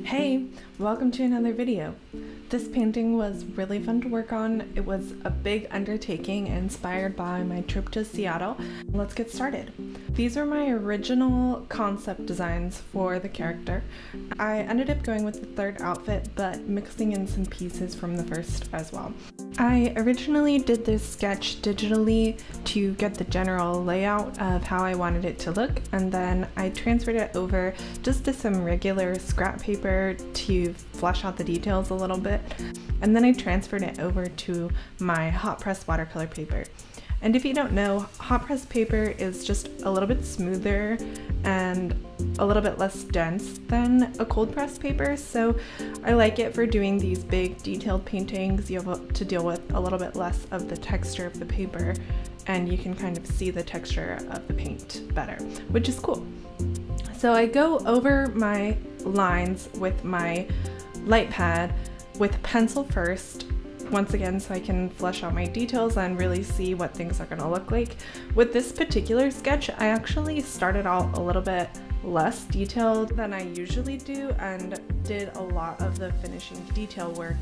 Hey, welcome to another video. This painting was really fun to work on. It was a big undertaking inspired by my trip to Seattle. Let's get started. These are my original concept designs for the character. I ended up going with the third outfit, but mixing in some pieces from the first as well. I originally did this sketch digitally to get the general layout of how I wanted it to look, and then I transferred it over just to some regular scrap paper to flesh out the details a little bit, and then I transferred it over to my hot press watercolor paper. And if you don't know, hot press paper is just a little bit smoother and a little bit less dense than a cold press paper, so I like it for doing these big detailed paintings. You have to deal with a little bit less of the texture of the paper, and you can kind of see the texture of the paint better, which is cool. So I go over my lines with my light pad with pencil first, once again, so I can flesh out my details and really see what things are going to look like. With this particular sketch, I actually started out a little bit less detailed than I usually do and did a lot of the finishing detail work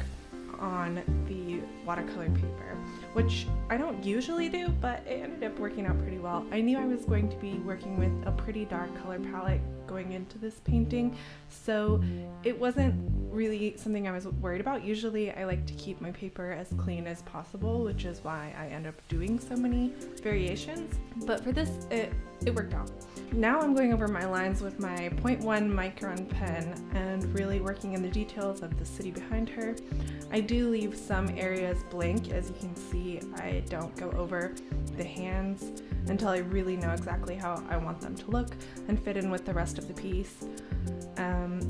on the watercolor paper, which I don't usually do, but it ended up working out pretty well. I knew I was going to be working with a pretty dark color palette going into this painting, so it wasn't really something I was worried about. Usually I like to keep my paper as clean as possible, which is why I end up doing so many variations, but for this it worked out. Now I'm going over my lines with my 0.1 micron pen and really working in the details of the city behind her. I do leave some areas blank. As you can see, I don't go over the hands until I really know exactly how I want them to look and fit in with the rest of the piece.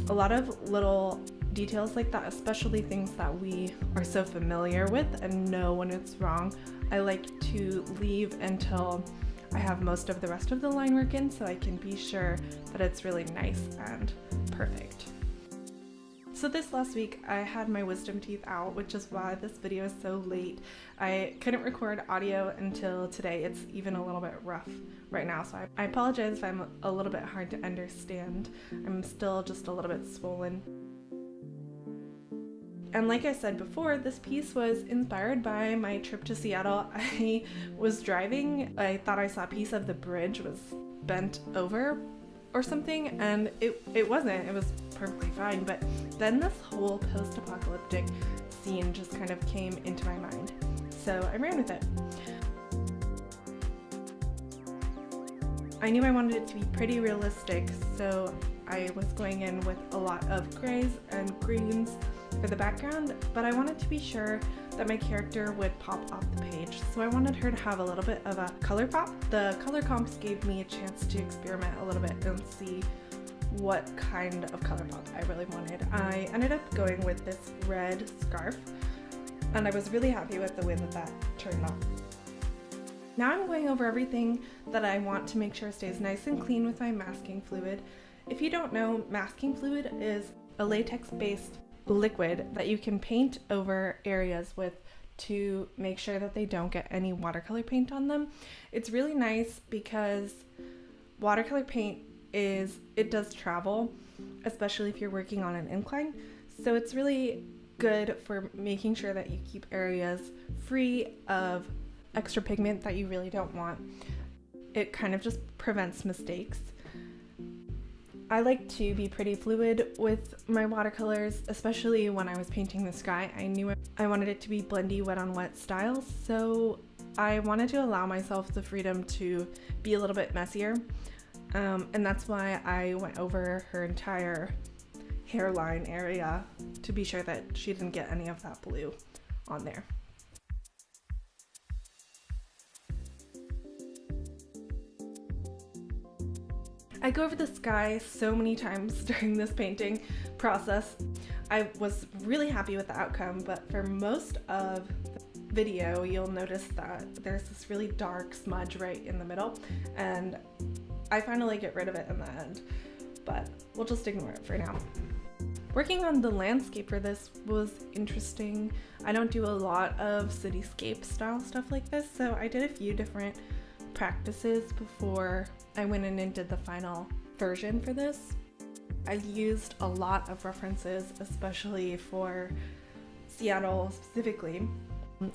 A lot of little details like that, especially things that we are so familiar with and know when it's wrong, I like to leave until I have most of the rest of the line work in, so I can be sure that it's really nice and perfect. So this last week I had my wisdom teeth out, which is why this video is so late. I couldn't record audio until today. It's even a little bit rough right now, so I apologize if I'm a little bit hard to understand. I'm still just a little bit swollen. And like I said before, this piece was inspired by my trip to Seattle. I was driving, I thought I saw a piece of the bridge was bent over or something, and it wasn't. It was perfectly fine, but then this whole post-apocalyptic scene just kind of came into my mind, so I ran with it. I knew I wanted it to be pretty realistic, so I was going in with a lot of grays and greens for the background, but I wanted to be sure that my character would pop off the page, so I wanted her to have a little bit of a color pop. The color comps gave me a chance to experiment a little bit and see what kind of color pop I really wanted. I ended up going with this red scarf, and I was really happy with the way that turned out. Now I'm going over everything that I want to make sure stays nice and clean with my masking fluid. If you don't know, masking fluid is a latex-based liquid that you can paint over areas with to make sure that they don't get any watercolor paint on them. It's really nice because watercolor paint does travel, especially if you're working on an incline. So it's really good for making sure that you keep areas free of extra pigment that you really don't want. It kind of just prevents mistakes. I like to be pretty fluid with my watercolors, especially when I was painting the sky. I knew I wanted it to be blendy wet on wet style, so I wanted to allow myself the freedom to be a little bit messier, and that's why I went over her entire hairline area to be sure that she didn't get any of that blue on there. I go over the sky so many times during this painting process. I was really happy with the outcome, but for most of the video, you'll notice that there's this really dark smudge right in the middle, and I finally get rid of it in the end, but we'll just ignore it for now. Working on the landscape for this was interesting. I don't do a lot of cityscape style stuff like this, so I did a few different practices before I went in and did the final version for this. I used a lot of references, especially for Seattle specifically.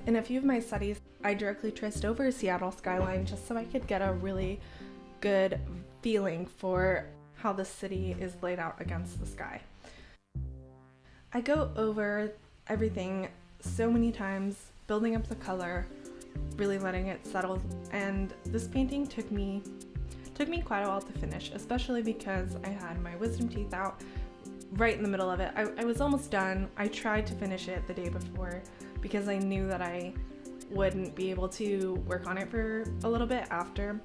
In a few of my studies, I directly traced over Seattle skyline just so I could get a really good feeling for how the city is laid out against the sky. I go over everything so many times, building up the color, really letting it settle, and this painting took me quite a while to finish, especially because I had my wisdom teeth out right in the middle of it. I was almost done. I tried to finish it the day before because I knew that I wouldn't be able to work on it for a little bit after.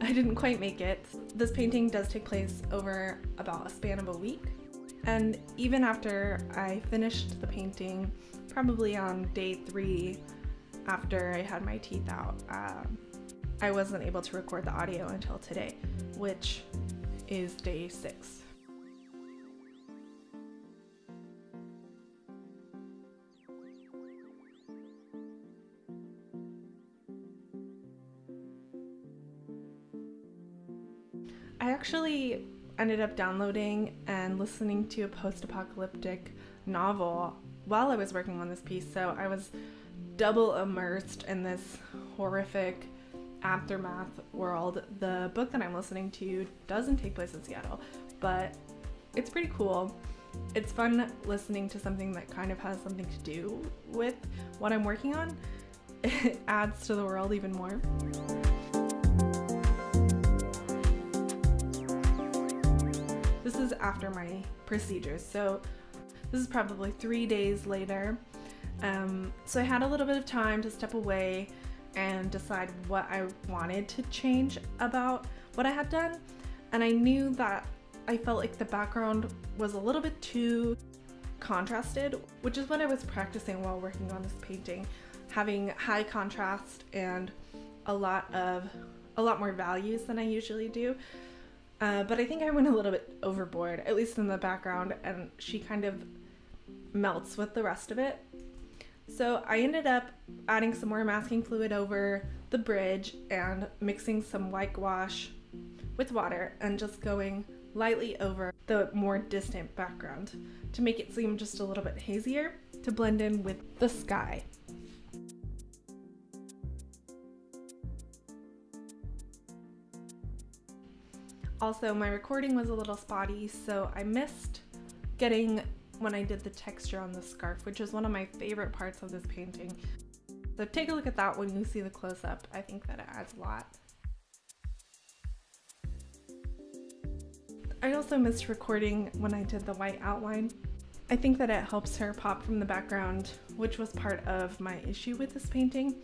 I didn't quite make it. This painting does take place over about a span of a week, and even after I finished the painting, probably on day 3 after I had my teeth out, I wasn't able to record the audio until today, which is day 6. I actually ended up downloading and listening to a post-apocalyptic novel while I was working on this piece, so I was double immersed in this horrific aftermath world. The book that I'm listening to doesn't take place in Seattle, but it's pretty cool. It's fun listening to something that kind of has something to do with what I'm working on. It adds to the world even more. This is after my procedures, so this is probably 3 days later. So I had a little bit of time to step away and decide what I wanted to change about what I had done, and I knew that I felt like the background was a little bit too contrasted, which is what I was practicing while working on this painting, having high contrast and a lot more values than I usually do. But I think I went a little bit overboard, at least in the background, and she kind of melts with the rest of it. So I ended up adding some more masking fluid over the bridge and mixing some whitewash with water and just going lightly over the more distant background to make it seem just a little bit hazier to blend in with the sky. Also, my recording was a little spotty, so I missed getting when I did the texture on the scarf, which is one of my favorite parts of this painting. So take a look at that when you see the close-up. I think that it adds a lot. I also missed recording when I did the white outline. I think that it helps her pop from the background, which was part of my issue with this painting.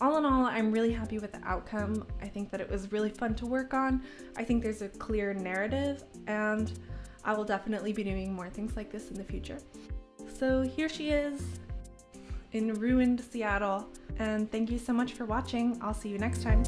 All in all, I'm really happy with the outcome. I think that it was really fun to work on. I think there's a clear narrative, and I will definitely be doing more things like this in the future. So here she is in ruined Seattle, and thank you so much for watching. I'll see you next time.